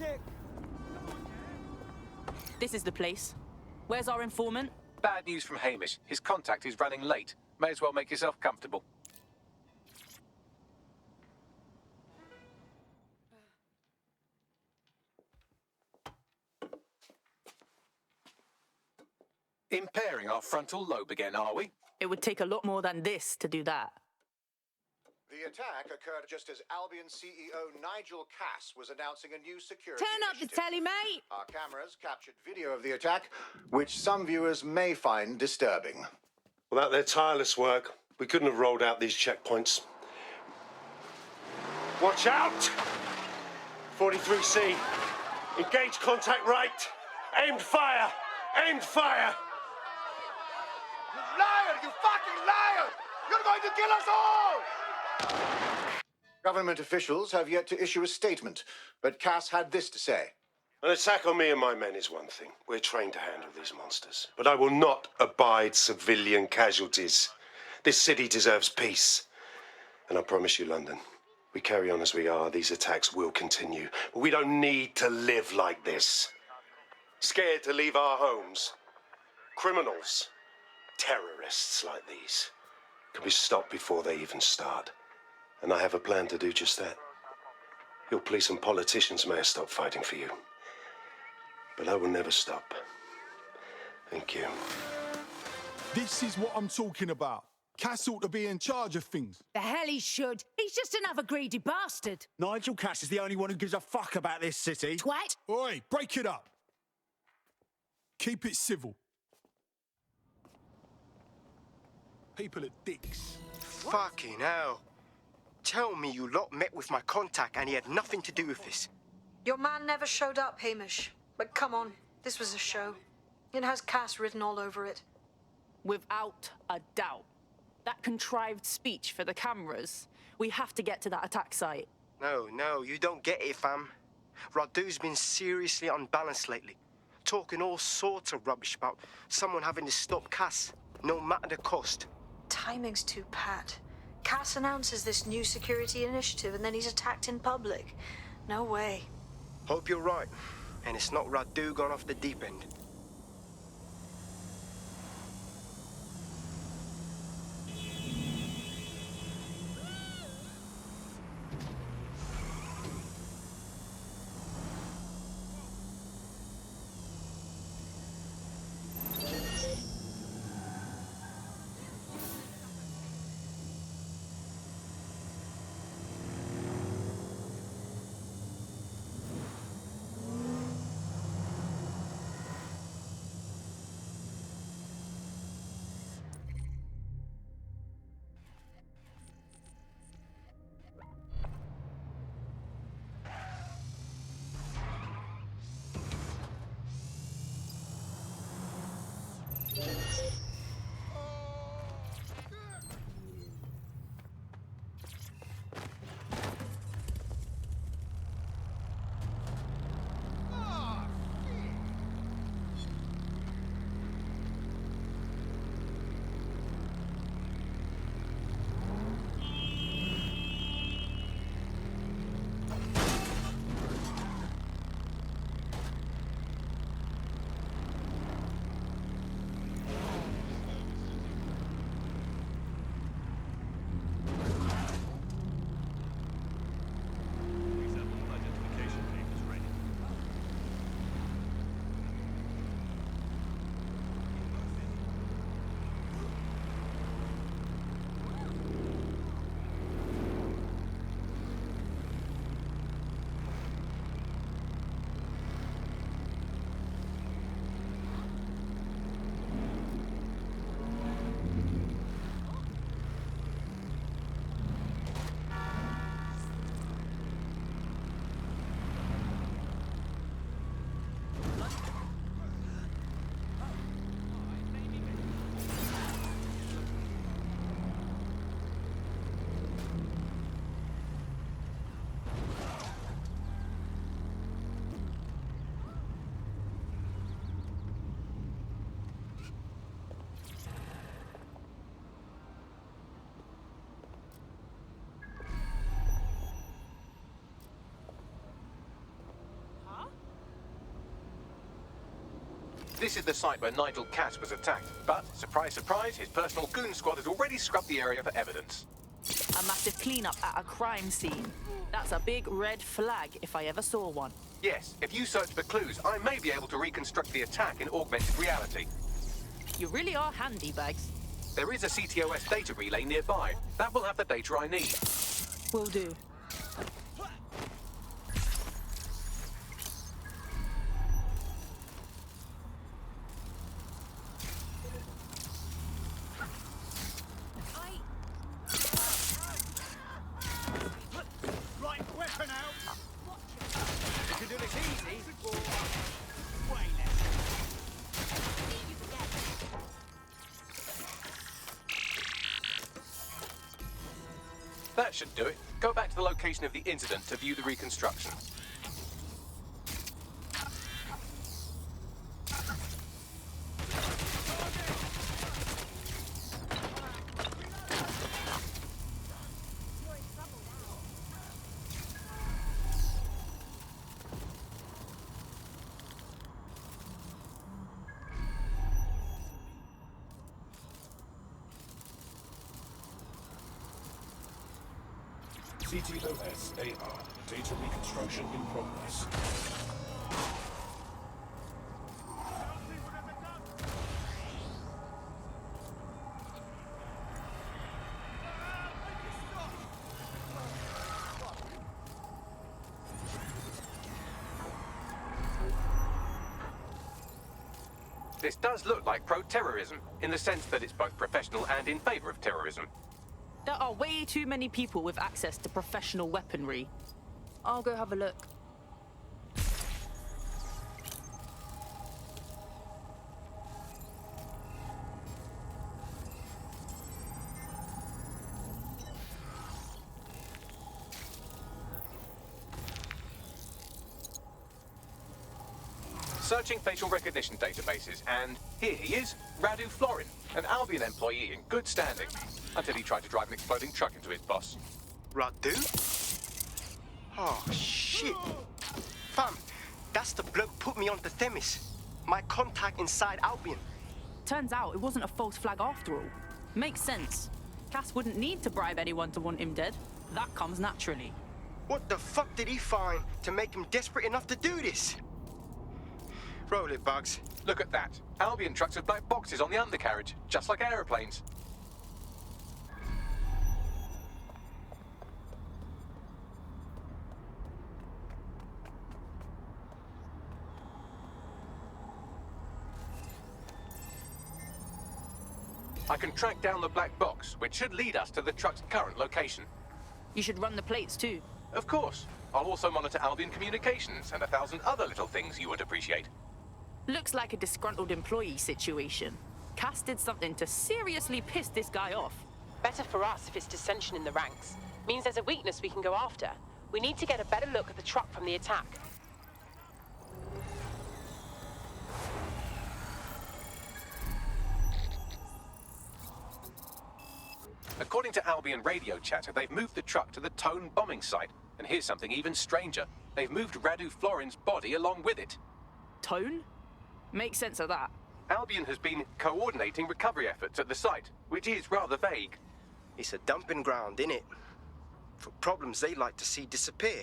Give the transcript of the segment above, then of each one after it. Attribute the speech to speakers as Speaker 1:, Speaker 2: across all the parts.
Speaker 1: check.
Speaker 2: This is the place. Where's our informant?
Speaker 3: Bad news from Hamish. His contact is running late. May as well make yourself comfortable. Impairing our frontal lobe again, are we?
Speaker 2: It would take a lot more than this to do that.
Speaker 4: The attack occurred just as Albion CEO Nigel was announcing a new security
Speaker 5: Turn up the
Speaker 4: initiative.
Speaker 5: telly, mate.
Speaker 4: Our cameras captured video of the attack, which some viewers may find disturbing.
Speaker 6: Without their tireless work, we couldn't have rolled out these checkpoints. Watch out! 43C. Engage contact right. Aimed fire! Aimed fire!
Speaker 4: You liar! You fucking liar! You're going to kill us all! Government officials have yet to issue a statement, but Cass had this to say.
Speaker 6: An attack on me and my men is one thing. We're trained to handle these monsters. But I will not abide civilian casualties. This city deserves peace. And I promise you, London, we carry on as we are, these attacks will continue. But we don't need to live like this. Scared to leave our homes. Criminals, terrorists like these, can be stopped before they even start. And I have a plan to do just that. Your police and politicians may have stopped fighting for you. But I will never stop. Thank you.
Speaker 1: This is what I'm talking about. Cass ought to be in charge of things.
Speaker 5: The hell he should. He's just another greedy bastard.
Speaker 7: Nigel Cass is the only one who gives a fuck about this city.
Speaker 5: Twat.
Speaker 1: Oi, break it up. Keep it civil. People are dicks.
Speaker 8: Fucking hell. Tell me you lot met with my contact and he had nothing to do with this.
Speaker 9: Your man never showed up, Hamish. But come on, this was a show. It has Cass written all over it.
Speaker 2: Without a doubt. That contrived speech for the cameras. We have to get to that attack site.
Speaker 8: No, you don't get it, fam. Radu's been seriously unbalanced lately. Talking all sorts of rubbish about someone having to stop Cass, no matter the cost.
Speaker 9: Timing's too pat. Cass announces this new security initiative and then he's attacked in public. No way.
Speaker 8: Hope you're right. And it's not Radu gone off the deep end.
Speaker 3: This is the site where Nigel Cass was attacked, but, surprise, surprise, his personal goon squad has already scrubbed the area for evidence.
Speaker 2: A massive cleanup at a crime scene. That's a big red flag if I ever saw one.
Speaker 3: Yes, if you search for clues, I may be able to reconstruct the attack in augmented reality.
Speaker 2: You really are handy, Bags.
Speaker 3: There is a CTOS data relay nearby. That will have the data I need.
Speaker 2: Will do.
Speaker 7: Right, weapon out! You can do this easy, or way less.
Speaker 3: That should do it. Go back to the location of the incident to view the reconstruction.
Speaker 10: CTOS AR. Data reconstruction in progress.
Speaker 3: This does look like pro-terrorism, in the sense that it's both professional and in favor of terrorism.
Speaker 2: There are way too many people with access to professional weaponry. I'll go have a look.
Speaker 3: Searching facial recognition databases, and here he is, Radu Florin, an Albion employee in good standing, until he tried to drive an exploding truck into his boss.
Speaker 8: Radu? Oh, shit. Fam, that's the bloke put me onto Themis. My contact inside Albion.
Speaker 2: Turns out it wasn't a false flag after all. Makes sense. Cass wouldn't need to bribe anyone to want him dead. That comes naturally.
Speaker 8: What the fuck did he find to make him desperate enough to do this? Roll it, Bugs.
Speaker 3: Look at that. Albion trucks with black boxes on the undercarriage, just like aeroplanes. I can track down the black box, which should lead us to the truck's current location.
Speaker 2: You should run the plates too.
Speaker 3: Of course. I'll also monitor Albion communications and 1,000 other little things you would appreciate.
Speaker 2: Looks like a disgruntled employee situation. Cass did something to seriously piss this guy off.
Speaker 11: Better for us if it's dissension in the ranks. Means there's a weakness we can go after. We need to get a better look at the truck from the attack.
Speaker 3: According to Albion radio chatter, they've moved the truck to the Tone bombing site. And here's something even stranger. They've moved Radu Florin's body along with it.
Speaker 2: Tone? Make sense of that.
Speaker 3: Albion has been coordinating recovery efforts at the site, which is rather vague.
Speaker 8: It's a dumping ground, innit? For problems they like to see disappear.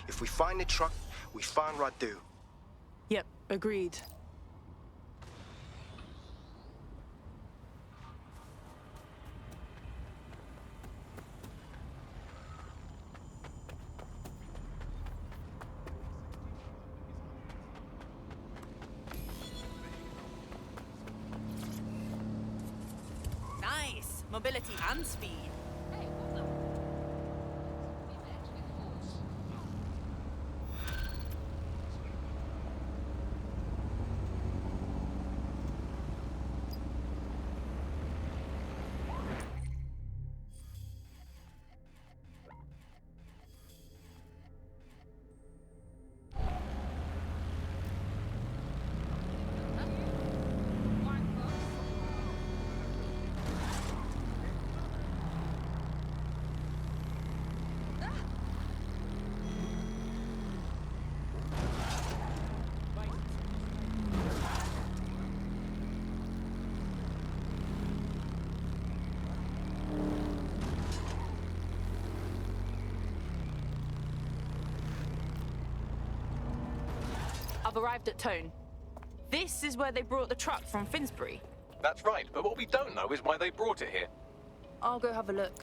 Speaker 8: If we find the truck, we find Radu.
Speaker 2: Yep, agreed. Nice! Mobility and speed. I've arrived at Tone. This is where they brought the truck from Finsbury.
Speaker 3: That's right, but what we don't know is why they brought it here.
Speaker 2: I'll go have a look.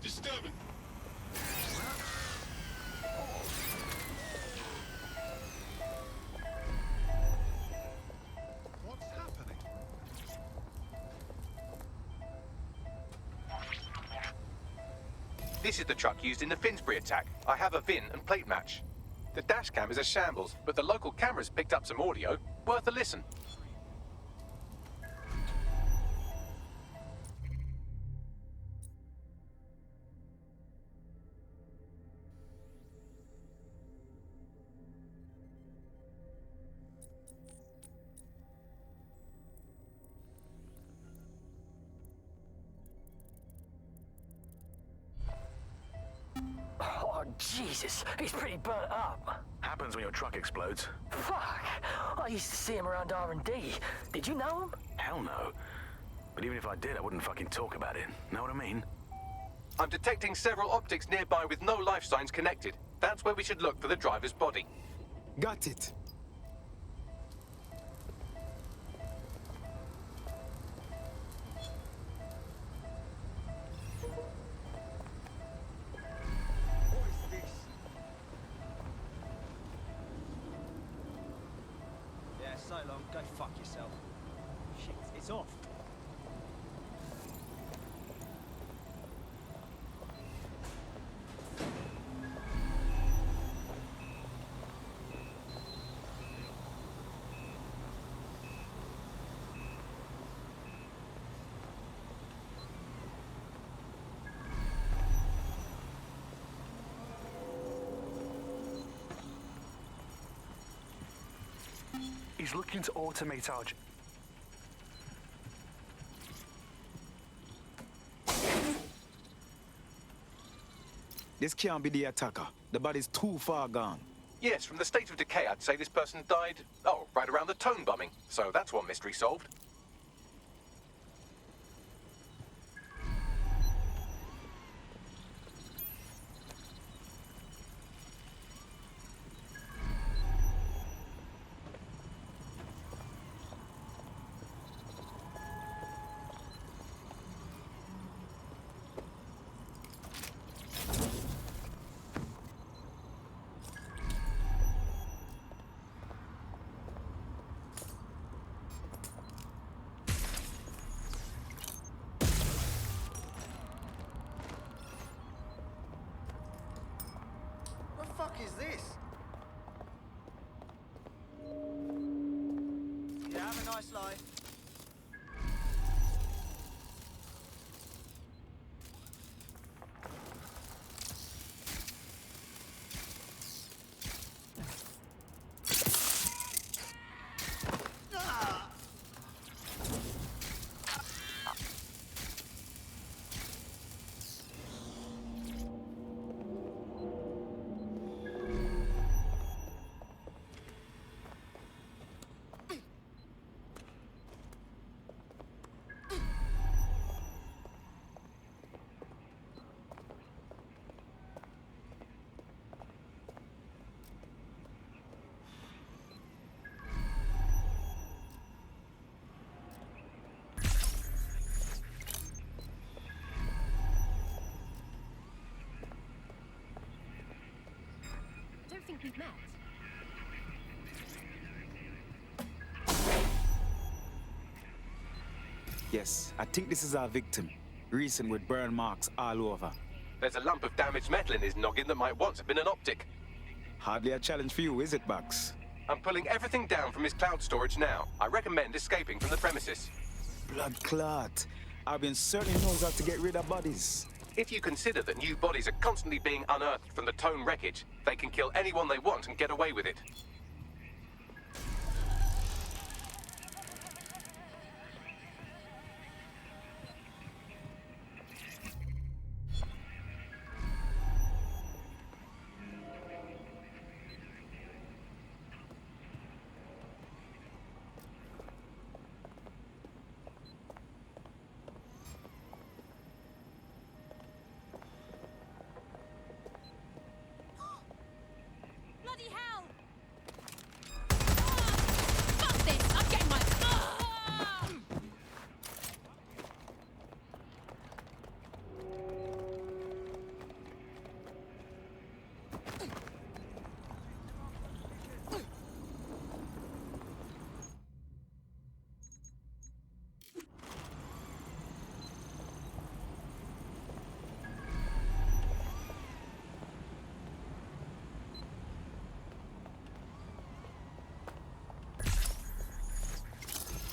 Speaker 1: Disturbing. What's happening?
Speaker 3: This is the truck used in the Finsbury attack. I have a VIN and plate match. The dash cam is a shambles, but the local cameras picked up some audio. Worth a listen.
Speaker 12: Oh, Jesus, he's pretty burnt up.
Speaker 13: Happens when your truck explodes.
Speaker 12: Fuck! I used to see him around R&D. Did you know him?
Speaker 13: Hell no. But even if I did, I wouldn't fucking talk about it. Know what I mean?
Speaker 3: I'm detecting several optics nearby with no life signs connected. That's where we should look for the driver's body.
Speaker 14: Got it.
Speaker 7: So long, go fuck yourself. Shit, it's off.
Speaker 13: He's looking to automate our...
Speaker 14: This can't be the attacker. The body's too far gone.
Speaker 3: Yes, from the state of decay, I'd say this person died, right around the Tone bombing. So that's one mystery solved.
Speaker 7: What the fuck is this? Yeah, have a nice life.
Speaker 15: think we've met?
Speaker 14: Yes, I think this is our victim. Recent with burn marks all over.
Speaker 3: There's a lump of damaged metal in his noggin that might once have been an optic.
Speaker 14: Hardly a challenge for you, is it, Bugs?
Speaker 3: I'm pulling everything down from his cloud storage now. I recommend escaping from the premises.
Speaker 14: Blood clot. Albion certainly knows how to get rid of bodies.
Speaker 3: If you consider that new bodies are constantly being unearthed from the Tone wreckage, they can kill anyone they want and get away with it.
Speaker 15: Bloody hell! Fuck this! I'm getting my...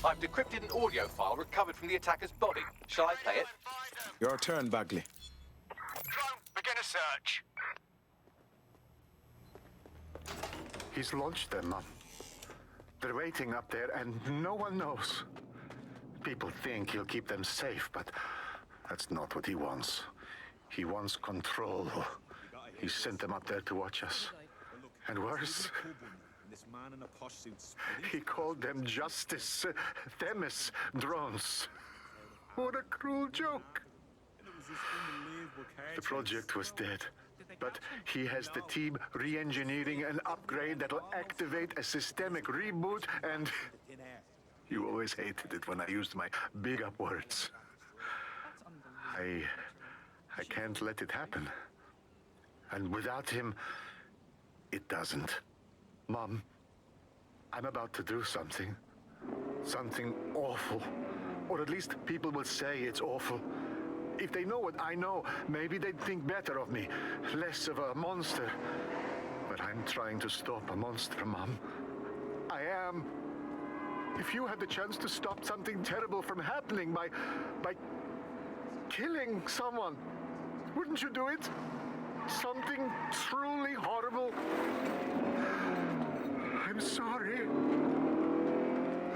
Speaker 3: I've decrypted an audio file recovered from the attacker's body. Shall I play it?
Speaker 14: Your turn, Bagley.
Speaker 16: Drone, begin a search.
Speaker 17: He's launched them. They're waiting up there, and no one knows. People think he'll keep them safe, but that's not what he wants. He wants control. He sent them up there to watch us. And worse, he called them Justice, Themis drones. What a cruel joke. The project was dead, but he has the team re-engineering an upgrade that'll activate a systemic reboot, and you always hated it when I used my big up words. I can't let it happen. And without him, it doesn't. Mom, I'm about to do something. Something awful. Or at least people will say it's awful. If they know what I know, maybe they'd think better of me. Less of a monster. But I'm trying to stop a monster, Mom. I am. If you had the chance to stop something terrible from happening by killing someone, wouldn't you do it? Something truly horrible. I'm sorry.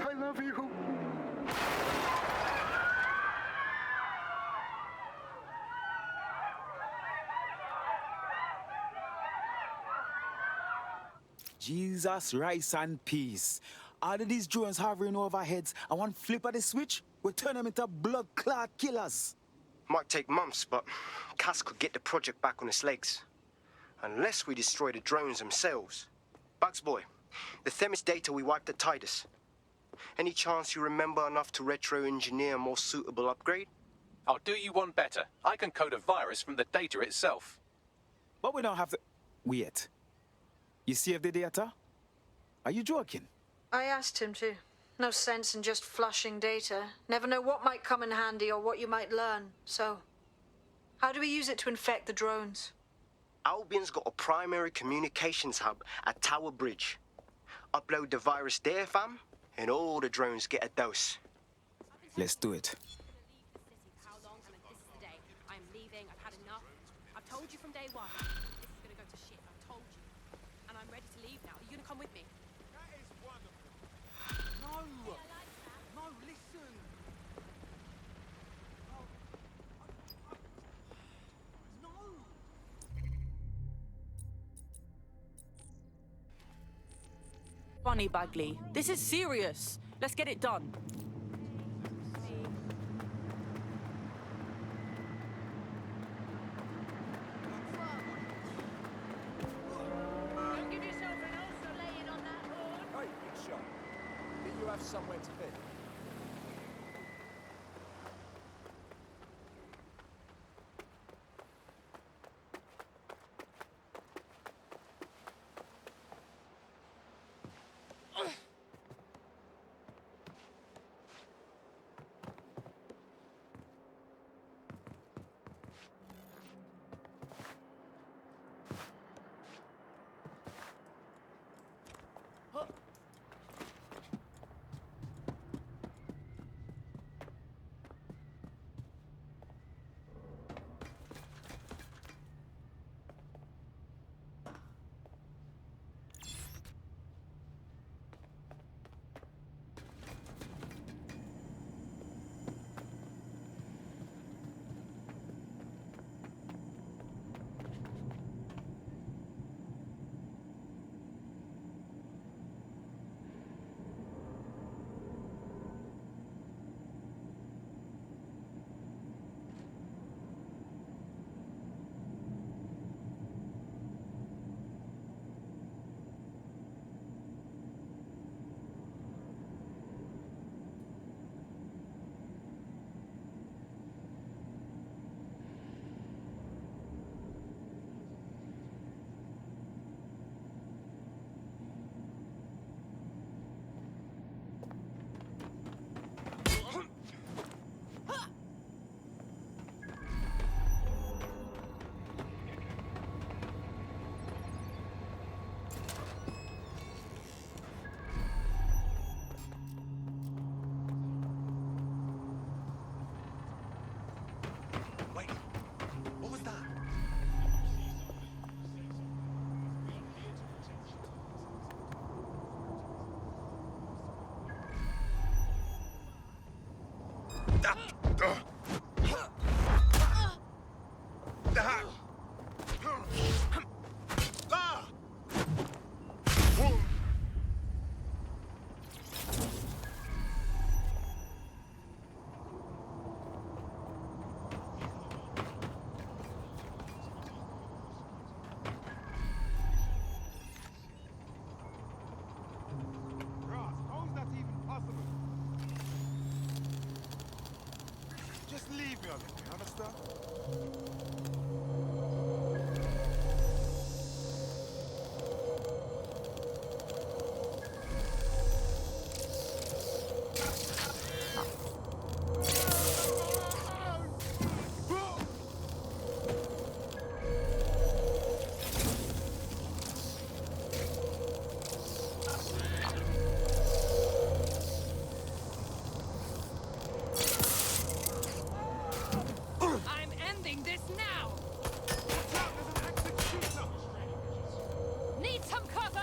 Speaker 17: I love you.
Speaker 14: Jesus, rice and peace. All of these drones hovering over heads, and one flip of the switch, we turn them into blood-clot killers.
Speaker 8: Might take months, but Cass could get the project back on its legs. Unless we destroy the drones themselves. Bugs boy, the Themis data we wiped at Titus. Any chance you remember enough to retro-engineer a more suitable upgrade?
Speaker 3: I'll do you one better. I can code a virus from the data itself.
Speaker 14: But we don't have to... Wait. You saved the data? Are you joking?
Speaker 9: I asked him to. No sense in just flushing data. Never know what might come in handy or what you might learn. So, how do we use it to infect the drones?
Speaker 8: Albion's got a primary communications hub at Tower Bridge. Upload the virus there, fam, and all the drones get a dose.
Speaker 14: Let's do it.
Speaker 15: How long? And this is the day. I'm leaving. I've had enough. I've told you from day one. This is gonna go to shit. I've told you. And I'm ready to leave now. Are you gonna come with me?
Speaker 7: That is wonderful. No! No, listen! No!
Speaker 2: Funny, Bagley. This is serious. Let's get it done.
Speaker 7: Don't give yourself an ulcer laying on that horn. Hey, big shot. Did you have somewhere to be?
Speaker 1: Just leave me on it, you understand?
Speaker 15: I'm ending this now! Need some cover!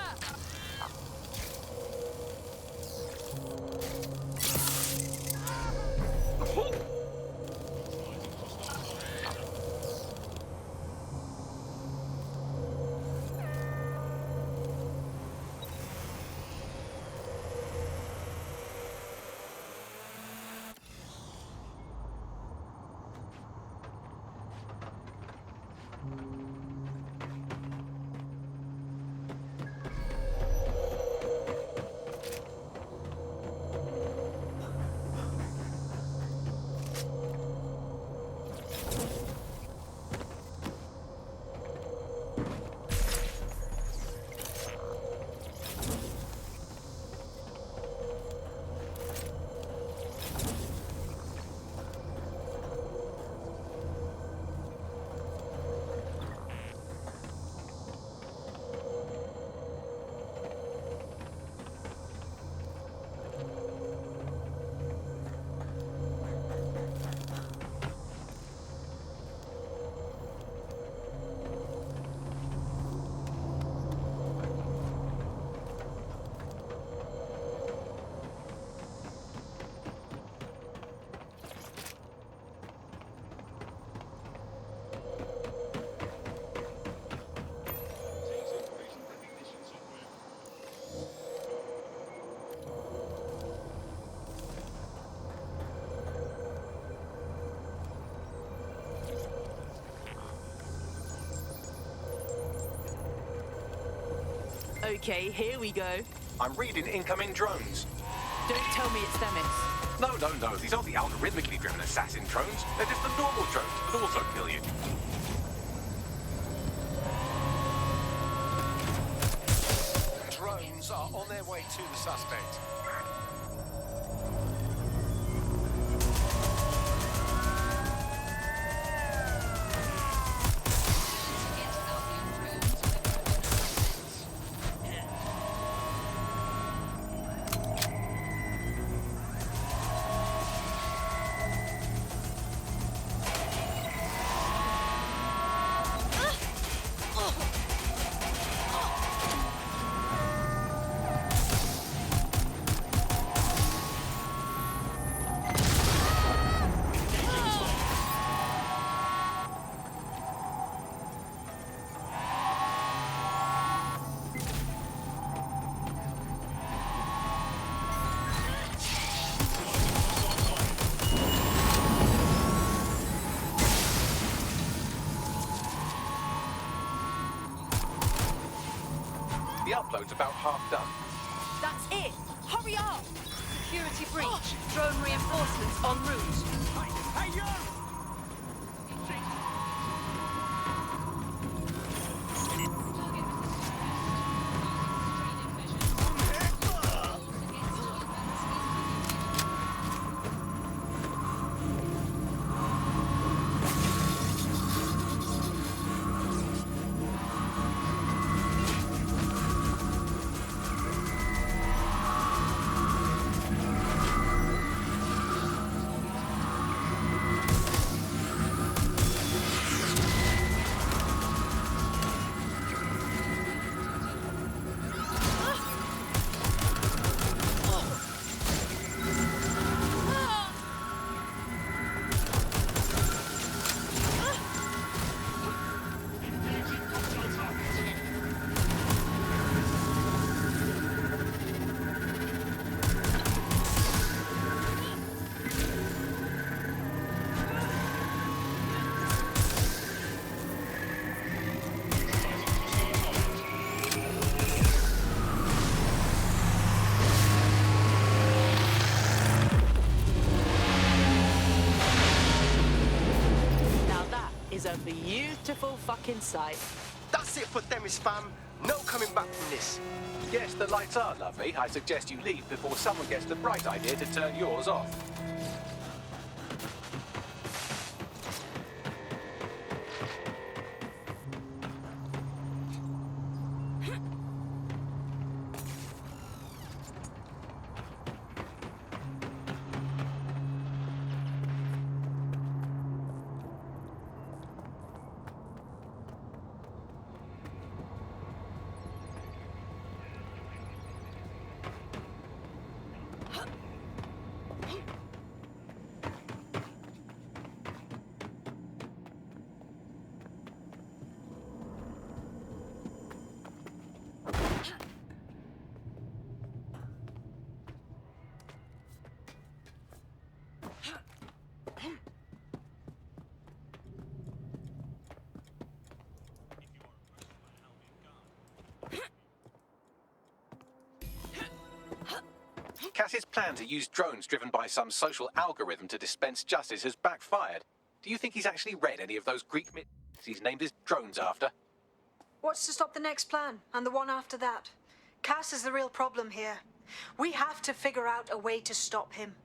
Speaker 2: Okay, here we go.
Speaker 3: I'm reading incoming drones.
Speaker 2: Don't tell me it's Themis.
Speaker 3: No. These aren't the algorithmically driven assassin drones. They're just the normal drones that also kill you.
Speaker 18: Drones are on their way to the suspect.
Speaker 3: The upload's about half done.
Speaker 15: That's it! Hurry up!
Speaker 9: Security breach. Drone reinforcements en route.
Speaker 7: Hey, you!
Speaker 2: beautiful fucking sight.
Speaker 8: That's it for Themis, fam. No coming back from this.
Speaker 3: Yes, the lights are lovely. I suggest you leave before someone gets the bright idea to turn yours off. Cass's plan to use drones driven by some social algorithm to dispense justice has backfired. Do you think he's actually read any of those Greek myths he's named his drones after?
Speaker 9: What's to stop the next plan, and the one after that? Cass is the real problem here. We have to figure out a way to stop him.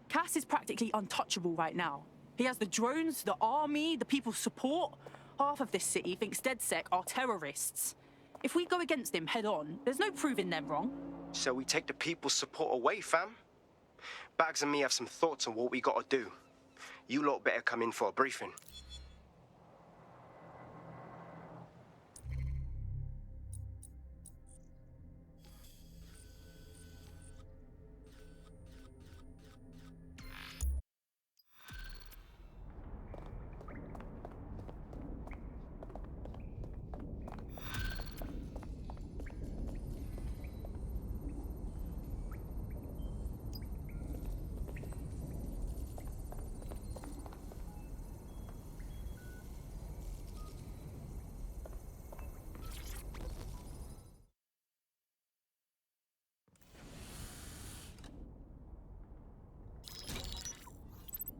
Speaker 2: Cass is practically untouchable right now. He has the drones, the army, the people's support. Half of this city thinks DedSec are terrorists. If we go against him head on, there's no proving them wrong.
Speaker 8: So we take the people's support away, fam? Bags and me have some thoughts on what we gotta do. You lot better come in for a briefing.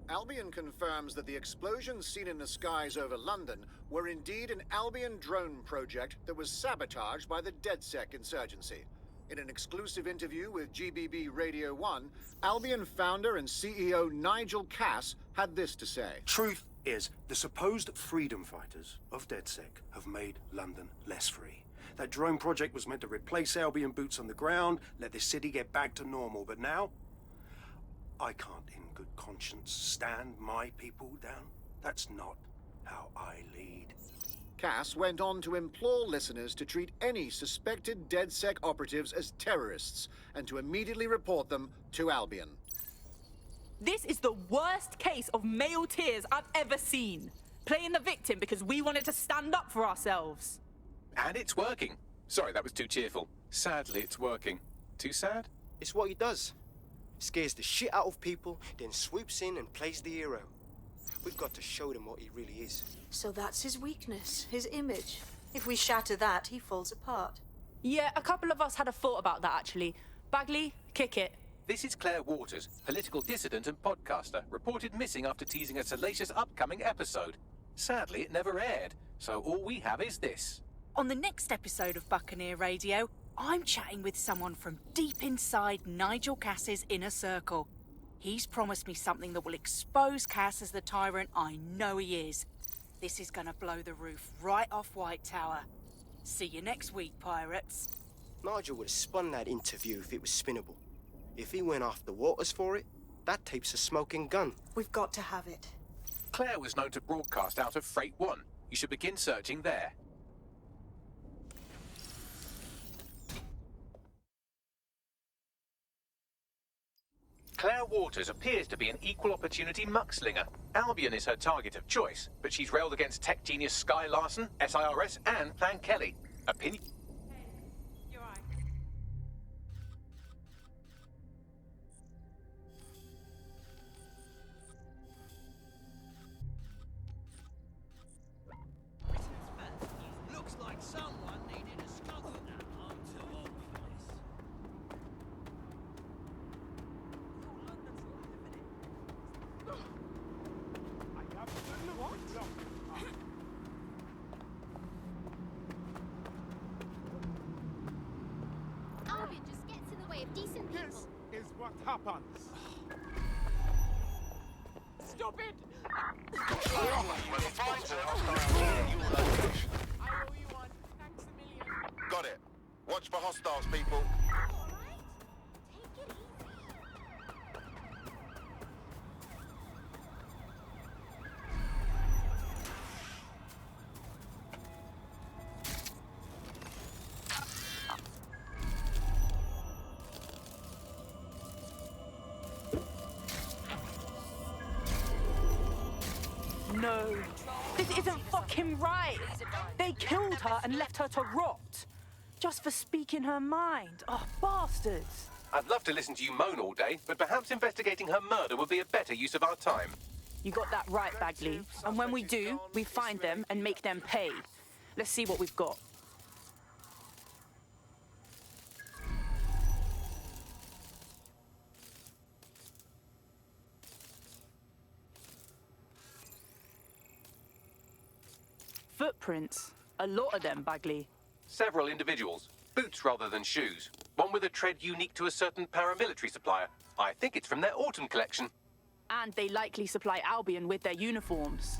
Speaker 4: Albion confirms that the explosions seen in the skies over London were indeed an Albion drone project that was sabotaged by the DedSec insurgency. In an exclusive interview with GBB Radio 1, Albion founder and CEO Nigel Cass had this to say.
Speaker 6: Truth is, the supposed freedom fighters of DedSec have made London less free. That drone project was meant to replace Albion boots on the ground, let the city get back to normal, but now I can't in good conscience stand my people down. That's not how I lead.
Speaker 4: Cass went on to implore listeners to treat any suspected DedSec operatives as terrorists and to immediately report them to Albion.
Speaker 2: This is the worst case of male tears I've ever seen. Playing the victim because we wanted to stand up for ourselves.
Speaker 3: And it's working. Sorry, that was too cheerful. Sadly, it's working. Too sad?
Speaker 8: It's what he does. Scares the shit out of people, then swoops in and plays the hero. We've got to show them what he really is.
Speaker 9: So that's his weakness, his image. If we shatter that, he falls apart.
Speaker 2: Yeah, a couple of us had a thought about that, actually. Bagley, kick it.
Speaker 3: This is Claire Waters, political dissident and podcaster, reported missing after teasing a salacious upcoming episode. Sadly, it never aired, so all we have is this.
Speaker 5: On the next episode of Buccaneer Radio, I'm chatting with someone from deep inside Nigel Cass's inner circle. He's promised me something that will expose Cass as the tyrant I know he is. This is gonna blow the roof right off White Tower. See you next week, pirates.
Speaker 8: Nigel would have spun that interview if it was spinnable. If he went after Waters for it, that tape's a smoking gun.
Speaker 9: We've got to have it.
Speaker 3: Claire was known to broadcast out of Freight 1. You should begin searching there. Claire Waters appears to be an equal opportunity muckslinger. Albion is her target of choice, but she's railed against tech genius Sky Larson, SIRS, and Plan Kelly. Opinion?
Speaker 15: You're right.
Speaker 7: Looks like someone needed a skull in that arm to open this.
Speaker 15: decent people.
Speaker 1: This is what happens.
Speaker 15: Stop it!
Speaker 16: We're fine, sir.
Speaker 15: I owe you one. Thanks a million.
Speaker 16: Got it. Watch for hostiles, people.
Speaker 2: No, this isn't fucking right. They killed her and left her to rot. Just for speaking her mind. Oh, bastards.
Speaker 3: I'd love to listen to you moan all day, but perhaps investigating her murder would be a better use of our time.
Speaker 2: You got that right, Bagley. And when we do, we find them and make them pay. Let's see what we've got. Footprints. A lot of them, Bagley.
Speaker 3: Several individuals. Boots rather than shoes. One with a tread unique to a certain paramilitary supplier. I think it's from their autumn collection.
Speaker 2: And they likely supply Albion with their uniforms.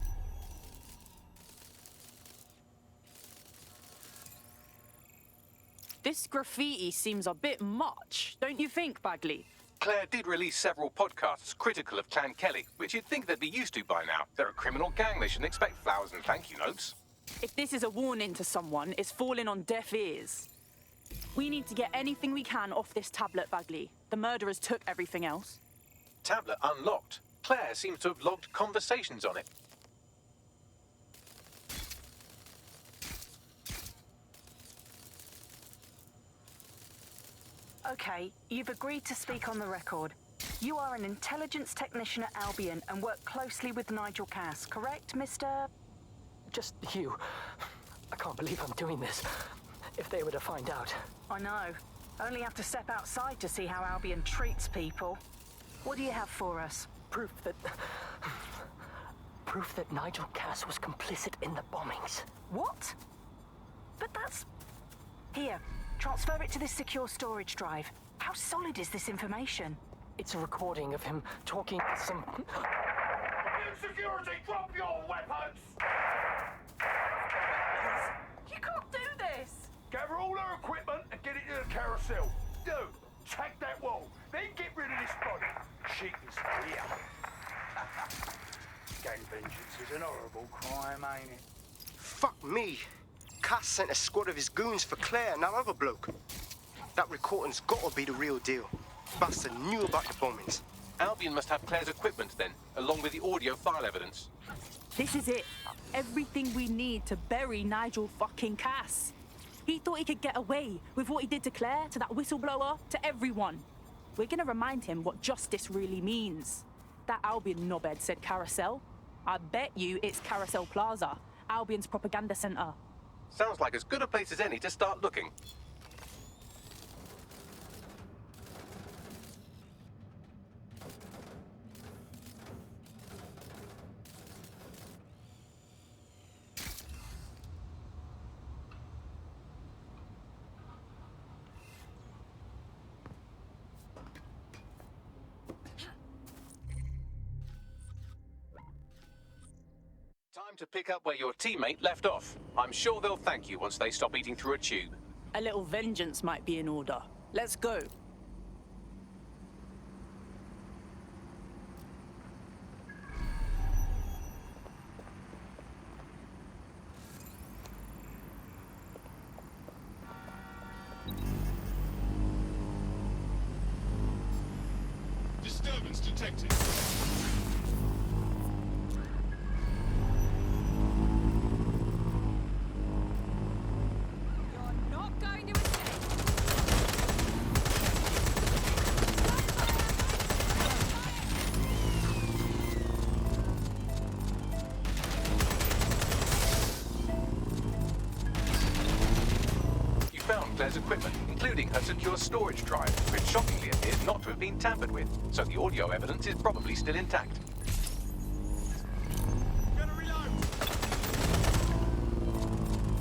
Speaker 2: This graffiti seems a bit much, don't you think, Bagley?
Speaker 3: Claire did release several podcasts critical of Clan Kelly, which you'd think they'd be used to by now. They're a criminal gang, they shouldn't expect flowers and thank you notes.
Speaker 2: If this is a warning to someone, it's falling on deaf ears. We need to get anything we can off this tablet, Bagley. The murderers took everything else.
Speaker 3: Tablet unlocked. Claire seems to have logged conversations on it.
Speaker 5: Okay, you've agreed to speak on the record. You are an intelligence technician at Albion and work closely with Nigel Cass, correct, Mr.?
Speaker 12: Just you. I can't believe I'm doing this. If they were to find out.
Speaker 5: I know. Only have to step outside to see how Albion treats people. What do you have for us?
Speaker 12: Proof that Nigel Cass was complicit in the bombings.
Speaker 5: What? But that's... Here, transfer it to this secure storage drive. How solid is this information?
Speaker 12: It's a recording of him talking to some...
Speaker 16: Security, drop your weapons!
Speaker 5: You can't do this!
Speaker 16: Gather all her equipment and get it to the carousel. Do. Take that wall. Then get rid of this body. Cheap is here. Gang vengeance is an horrible crime, ain't it?
Speaker 8: Fuck me. Cass sent a squad of his goons for Claire and that other bloke. That recording's gotta be the real deal. Bastard knew about the bombings.
Speaker 3: Albion must have Claire's equipment then, along with the audio file evidence.
Speaker 2: This is it. Everything we need to bury Nigel fucking Cass. He thought he could get away with what he did to Claire, to that whistleblower, to everyone. We're gonna remind him what justice really means. That Albion knobhead said Carousel. I bet you it's Carousel Plaza, Albion's propaganda center.
Speaker 3: Sounds like as good a place as any to start looking. Time to pick up where your teammate left off. I'm sure they'll thank you once they stop eating through a tube.
Speaker 2: A little vengeance might be in order. Let's go.
Speaker 10: Disturbance detected.
Speaker 3: Claire's equipment, including her secure storage drive, which shockingly appears not to have been tampered with, so the audio evidence is probably still intact.
Speaker 1: Gonna reload!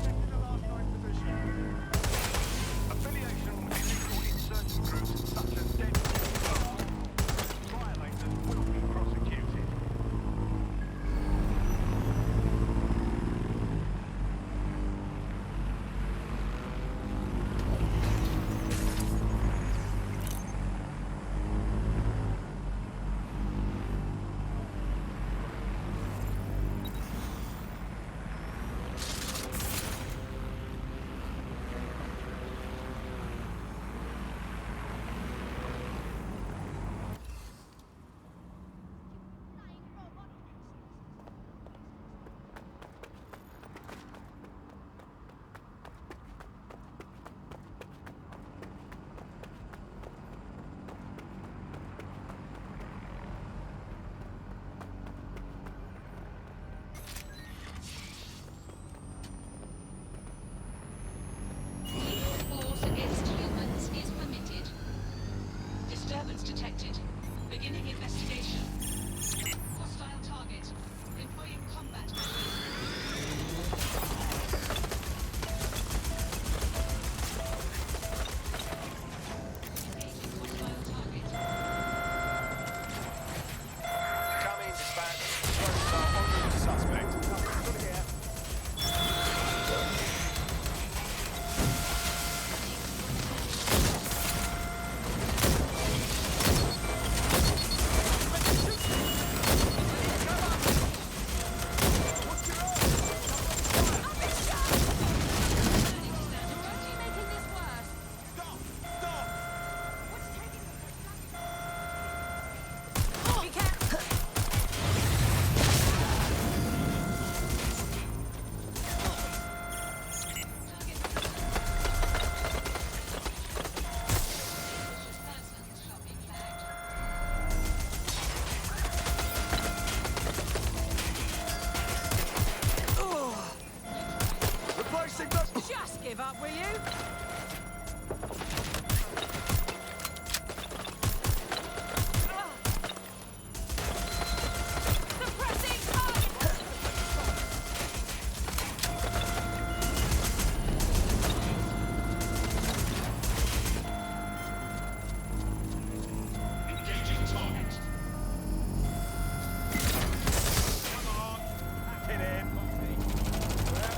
Speaker 1: Checking the last night position.
Speaker 16: Affiliation with illegal insurgent groups such
Speaker 19: Presence detected. Beginning investigation. Hostile target. Employing combat
Speaker 18: Come in, dispatch. Drones are en route to suspect. Nothing here.
Speaker 7: Just give up, will you?
Speaker 10: Engaging target.
Speaker 7: Come on, pack it in. Where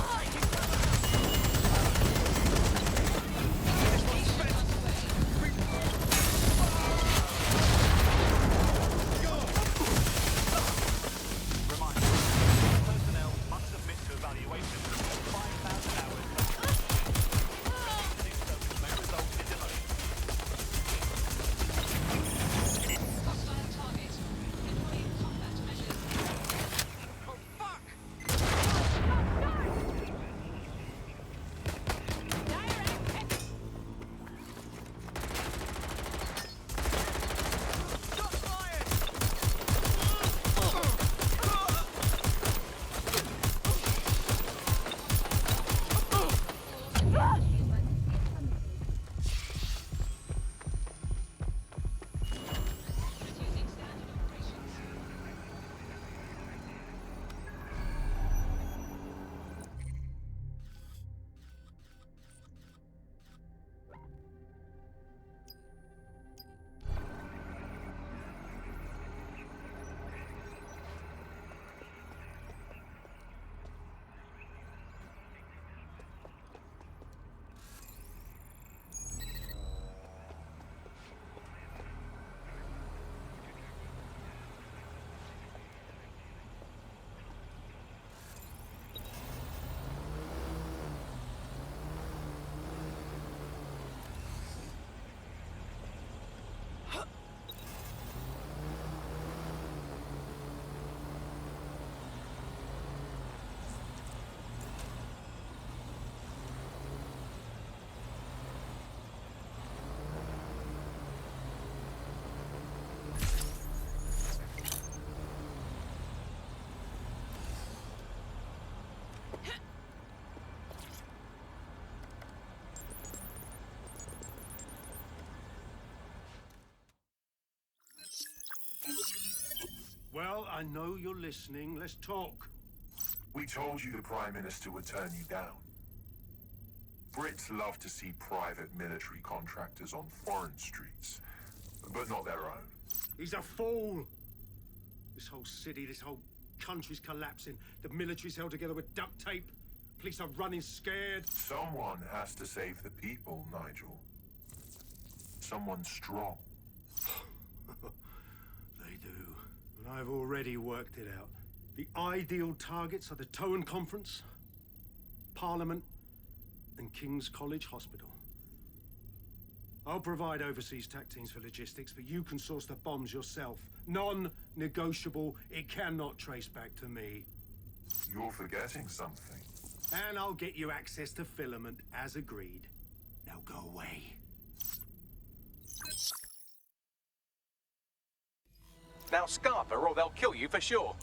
Speaker 7: are you?
Speaker 10: Personnel must submit to evaluation of 5,000 hours. These services may result in demotion.
Speaker 19: hostile target. Employing combat measures.
Speaker 7: Oh, fuck! Shots fired!
Speaker 6: Well, I know you're listening. Let's talk.
Speaker 10: We told you the Prime Minister would turn you down. Brits love to see private military contractors on foreign streets, but not their own.
Speaker 6: He's a fool. This whole city, this whole country's collapsing. The military's held together with duct tape. Police are running scared.
Speaker 10: Someone has to save the people, Nigel. Someone strong.
Speaker 6: They do. And I've already worked it out. The ideal targets are the Towan Conference, Parliament, and King's College Hospital. I'll provide overseas tac teams for logistics, but you can source the bombs yourself. Non-negotiable. It cannot trace back to me.
Speaker 10: You're forgetting something.
Speaker 6: And I'll get you access to filament, as agreed. Now go away.
Speaker 3: Now scarper or they'll kill you for sure.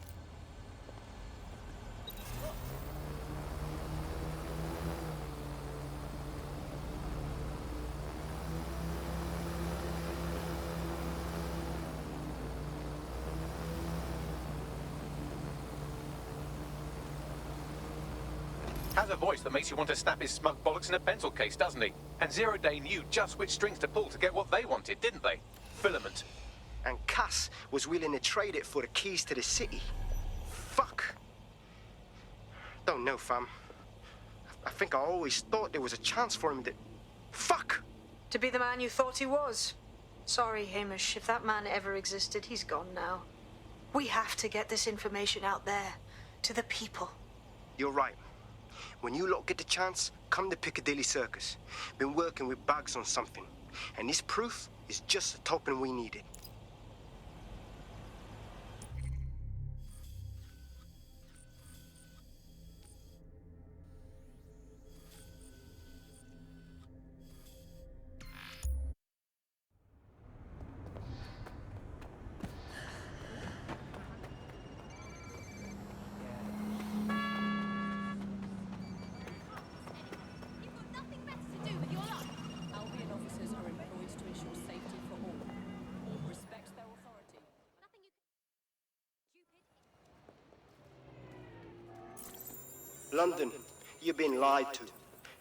Speaker 3: has a voice that makes you want to snap his smug bollocks in a pencil case, doesn't he? And Zero Day knew just which strings to pull to get what they wanted, didn't they? Filament.
Speaker 8: And Cass was willing to trade it for the keys to the city. Fuck. Don't know, fam. I think I always thought there was a chance for him to... Fuck!
Speaker 9: To be the man you thought he was. Sorry, Hamish. If that man ever existed, he's gone now. We have to get this information out there, to the people.
Speaker 8: You're right. When you lot get the chance, come to Piccadilly Circus. Been working with Bugs on something. And this proof is just the token we needed.
Speaker 15: Albion officers are employed to ensure safety for all. Respect their authority.
Speaker 8: London, you've been lied to.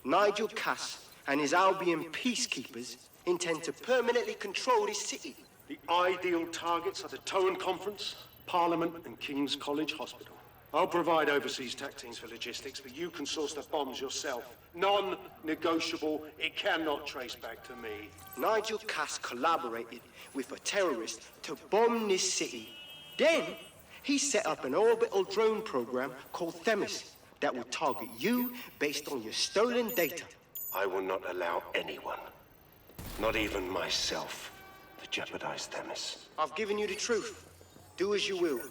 Speaker 8: Nigel Cass and his Albion peacekeepers intend to permanently control this city.
Speaker 6: The ideal targets are the Towan Conference, Parliament, and King's College Hospital. I'll provide overseas tech teams for logistics, but you can source the bombs yourself. Non-negotiable. It cannot trace back to me.
Speaker 8: Nigel Cass collaborated with a terrorist to bomb this city. Then, he set up an orbital drone program called Themis that will target you based on your stolen data.
Speaker 6: I will not allow anyone, not even myself, to jeopardize Themis.
Speaker 8: I've given you the truth. Do as you will.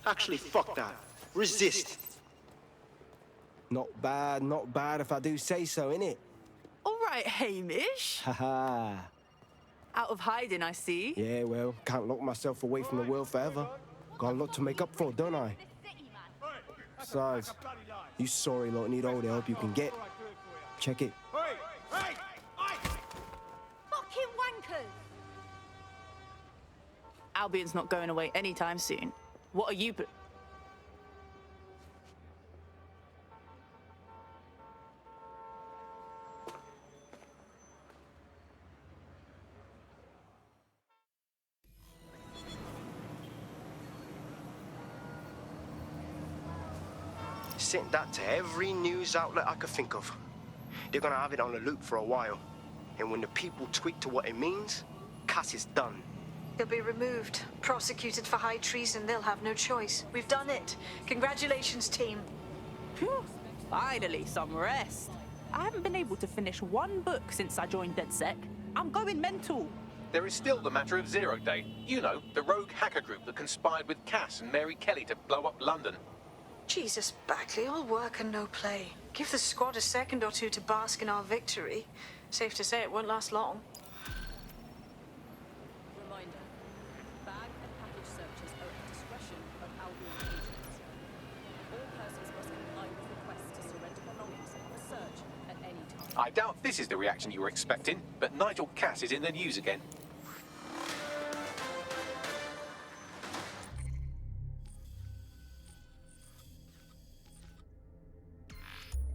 Speaker 8: Actually, fuck that. Resist.
Speaker 20: Not bad if I do say so, innit?
Speaker 2: All right, Hamish.
Speaker 20: Haha.
Speaker 2: Out of hiding, I see.
Speaker 20: Yeah, well, can't lock myself away from the world forever. Got a lot to make up for, don't I? Besides, you sorry lot need all the help you can get. Check it.
Speaker 15: Fucking wankers!
Speaker 2: Albion's not going away anytime soon. What are you...
Speaker 8: Sent that to every news outlet I could think of. They're gonna have it on the loop for a while. And when the people tweak to what it means, Cass is done.
Speaker 9: He'll be removed, prosecuted for high treason. They'll have no choice. We've done it. Congratulations, team.
Speaker 2: Phew, finally, some rest. I haven't been able to finish one book since I joined DedSec. I'm going mental.
Speaker 3: There is still the matter of Zero Day. You know, the rogue hacker group that conspired with Cass and Mary Kelly to blow up London.
Speaker 9: Jesus, Backley, all work and no play. Give the squad a second or two to bask in our victory. Safe to say it won't last long.
Speaker 15: Reminder. Bag and package searches are at the discretion of Albion agents. All persons must comply with requests to surrender belongings on a search at any time.
Speaker 3: I doubt this is the reaction you were expecting, but Nigel Cass is in the news again.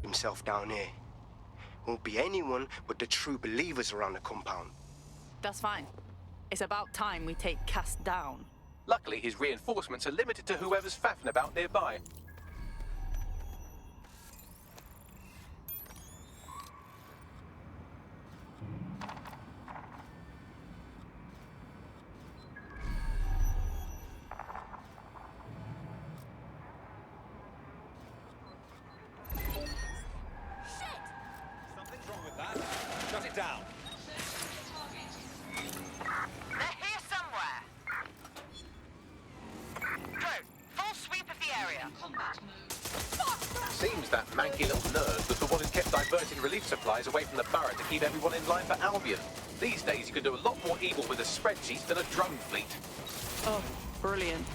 Speaker 8: Himself down here. Won't be anyone but the true believers around the compound.
Speaker 2: That's fine. It's about time we take Cass down.
Speaker 3: Luckily, his reinforcements are limited to whoever's faffing about nearby.
Speaker 7: Something's wrong with that. Shut it down.
Speaker 21: They're here somewhere. Drone, full sweep of the area.
Speaker 3: Seems that manky little nerd was the one who kept diverting relief supplies away from the borough to keep everyone in line for Albion. These days you can do a lot more evil with a spreadsheet than a drone fleet.
Speaker 2: Oh, brilliant.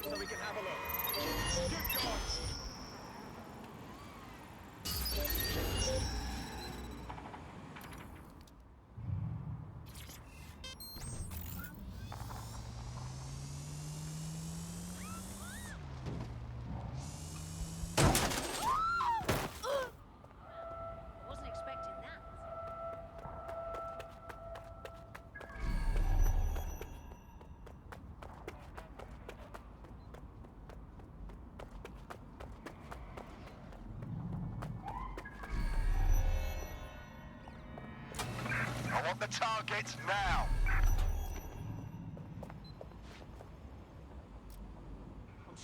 Speaker 18: so we can have a look. Good God!
Speaker 10: I want the target now.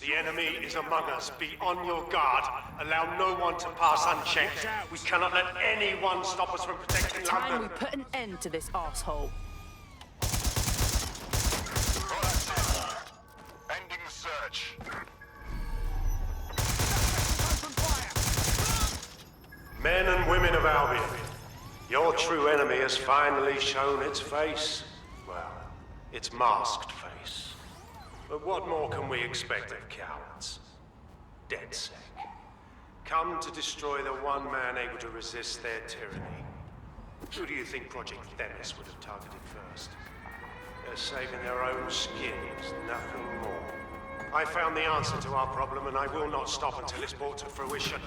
Speaker 6: The enemy is among us. Be on your guard. Allow no one to pass unchecked. We cannot let anyone stop us from protecting
Speaker 2: Time
Speaker 6: London.
Speaker 2: we put an end to this asshole.
Speaker 10: Ending the search.
Speaker 6: Men and women of Albion, your true enemy has finally shown its face. Well, its masked face. But what more can we expect of cowards? DedSec. Come to destroy the one man able to resist their tyranny. Who do you think Project Themis would have targeted first? They're saving their own skins, nothing more. I found the answer to our problem, and I will not stop until it's brought to fruition.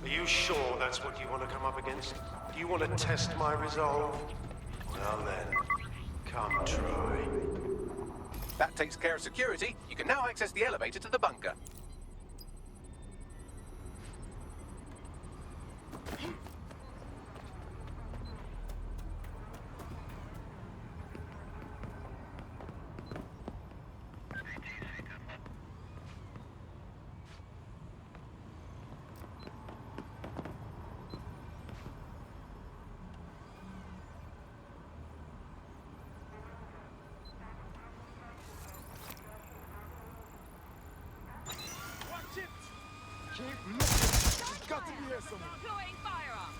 Speaker 6: Are you sure that's what you want to come up against? Do you want to test my resolve? Well then, come try.
Speaker 3: That takes care of security. You can now access the elevator to the bunker.
Speaker 1: Keep looking. There's got to be here somewhere.
Speaker 21: Deploying firearm.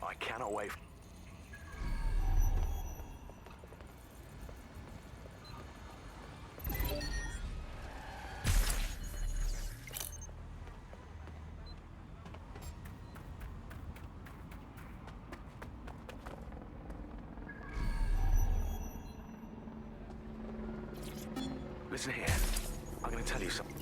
Speaker 13: I cannot wait. Listen here. I'm going to tell you something.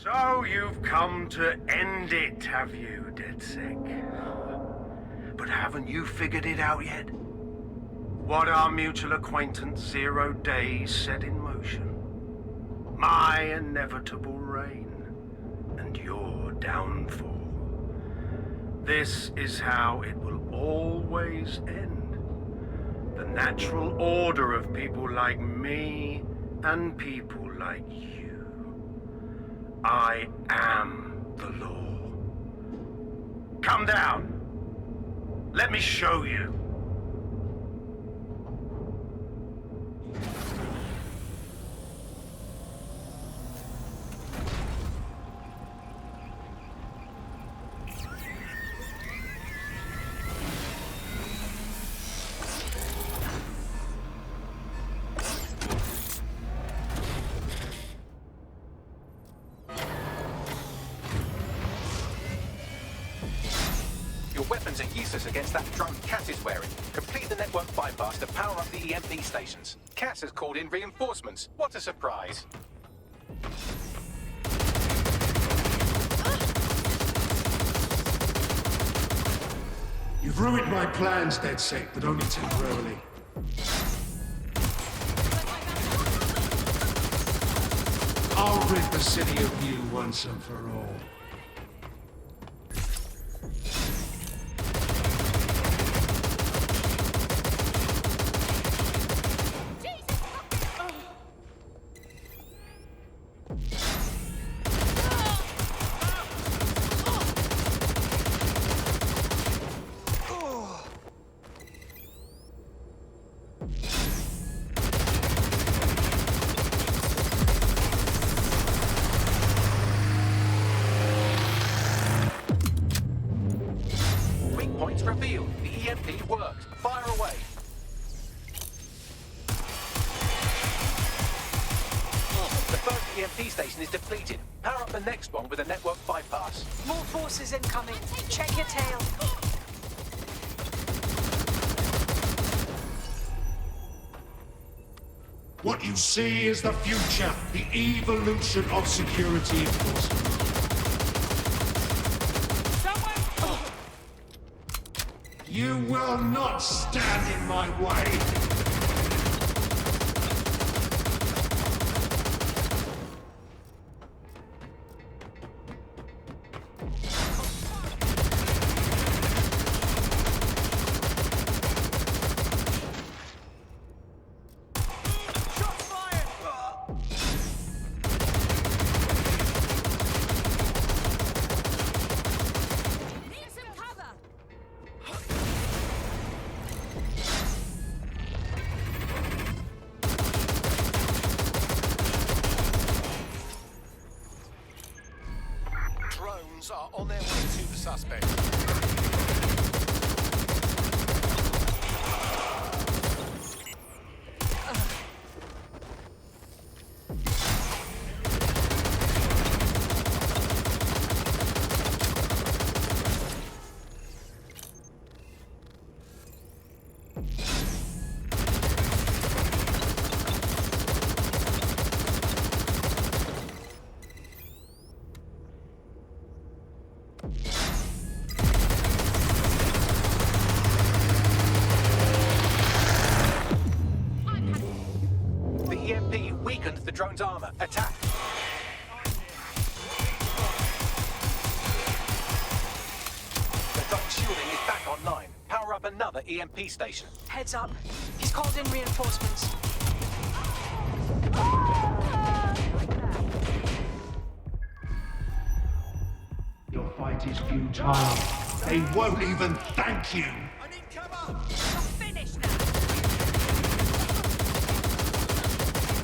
Speaker 6: So you've come to end it, have you, DedSec? But haven't you figured it out yet? What our mutual acquaintance 0 Days set in motion? My inevitable reign and your downfall. This is how it will always end. The natural order of people like me and people like you. I am the law. Come down. Let me show you.
Speaker 3: weapons are useless against that drone Cass is wearing. Complete the network bypass to power up the EMP stations. Cass has called in reinforcements. What a surprise.
Speaker 11: You've ruined my plans, DedSec, but only temporarily. I'll rid the city of you once and for all.
Speaker 3: Points revealed. The EMP worked. Fire away. The first EMP station is depleted. Power up the next one with a network bypass.
Speaker 9: More forces incoming. Check your tail.
Speaker 11: What you see is the future, the evolution of security enforcement. You will not stand in my way.
Speaker 7: Are on their way to the suspect.
Speaker 3: The drone's armor. Attack. The dock's shielding is back online. Power up another EMP station.
Speaker 9: Heads up. He's called in reinforcements.
Speaker 11: Your fight is futile. They won't even thank you.
Speaker 7: I need cover!
Speaker 9: You're finished now.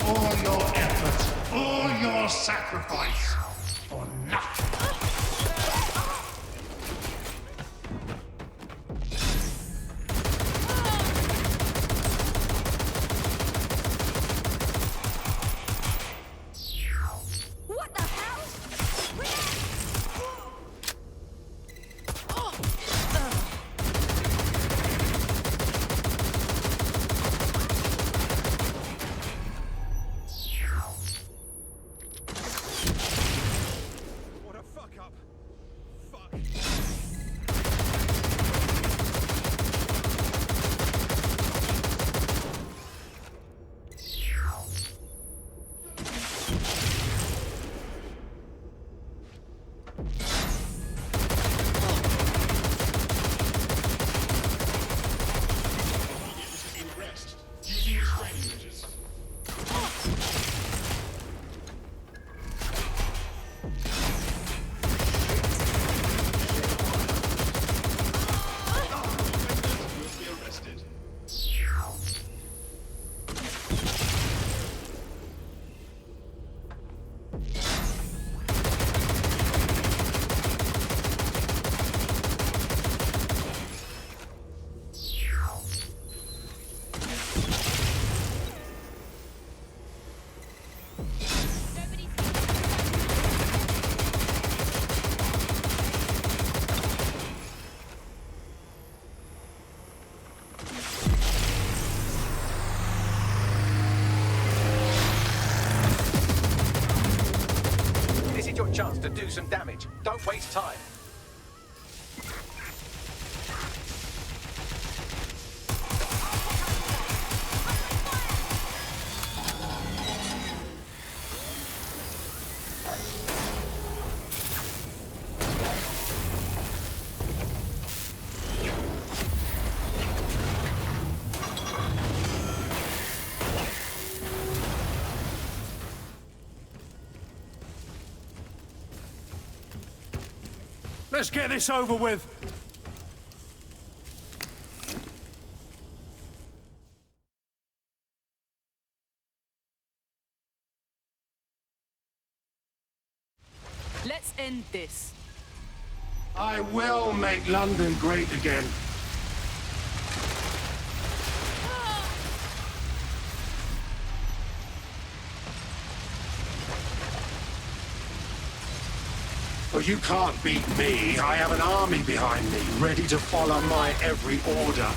Speaker 11: All your effort, all your sacrifice, for nothing.
Speaker 9: What the hell?
Speaker 7: What a
Speaker 3: chance to do some damage. Don't waste time.
Speaker 11: Let's get this over with.
Speaker 2: Let's end this.
Speaker 11: I will make London great again. But you can't beat me. I have an army behind me, ready to follow my every order.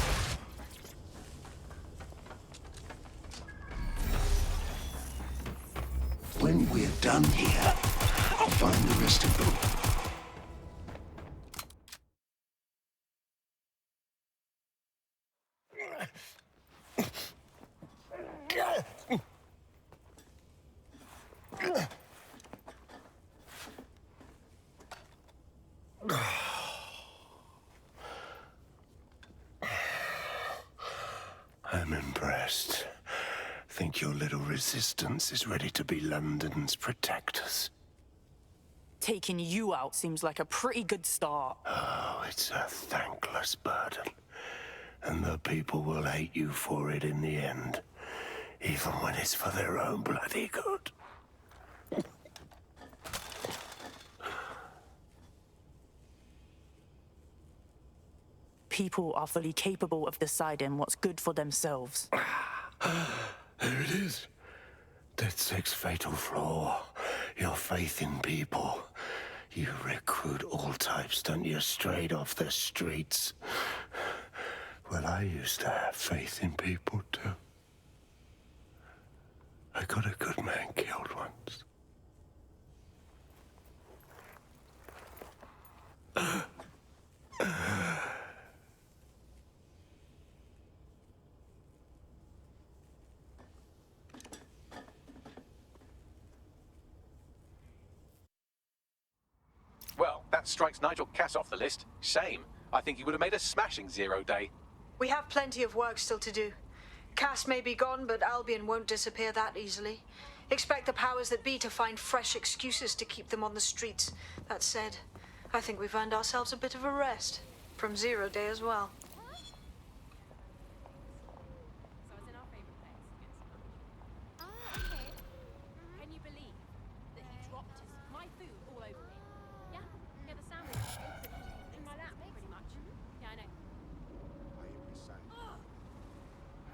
Speaker 11: When we're done here, I'll find the rest of them. I'm impressed. Think your little resistance is ready to be London's protectors?
Speaker 2: Taking you out seems like a pretty good start.
Speaker 11: Oh, it's a thankless burden. And the people will hate you for it in the end. Even when it's for their own bloody good.
Speaker 2: People are fully capable of deciding what's good for themselves.
Speaker 11: There it is. DedSec's fatal flaw. Your faith in people. You recruit all types, don't you, straight off the streets. Well, I used to have faith in people, too. I got a good man killed once.
Speaker 3: Well, that strikes Nigel Cass off the list. Shame. I think he would have made a smashing 0 day.
Speaker 9: We have plenty of work still to do. Cass may be gone, but Albion won't disappear that easily. Expect the powers that be to find fresh excuses to keep them on the streets. That said, I think we've earned ourselves a bit of a rest. From 0 day as well.